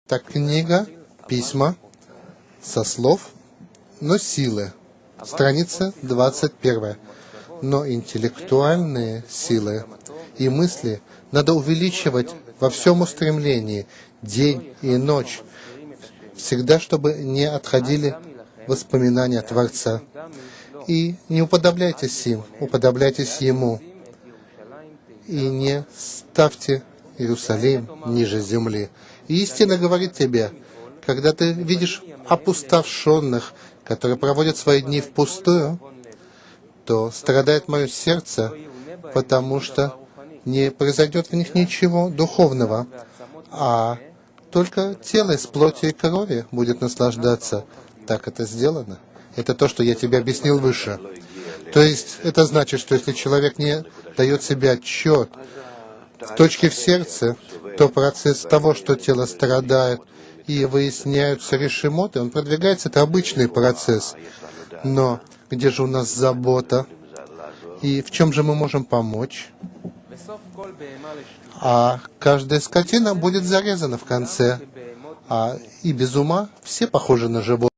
Так книга, письма со слов, но силы. Страница 21. Но интеллектуальные силы и мысли надо увеличивать во всем устремлении, день и ночь, всегда, чтобы не отходили воспоминания Творца. И не уподобляйтесь им, уподобляйтесь Ему. И не ставьте Иерусалим ниже земли. И истина говорит тебе, когда ты видишь опустошенных, которые проводят свои дни впустую, то страдает мое сердце, потому что не произойдет в них ничего духовного, а только тело из плоти и крови будет наслаждаться. Так это сделано. Это то, что я тебе объяснил выше. То есть это значит, что если человек не дает себе отчет в точке в сердце, то процесс того, что тело страдает и выясняются решимоты, он продвигается, это обычный процесс. Но где же у нас забота? И в чем же мы можем помочь? А каждая скотина будет зарезана в конце. И без ума все похожи на животных.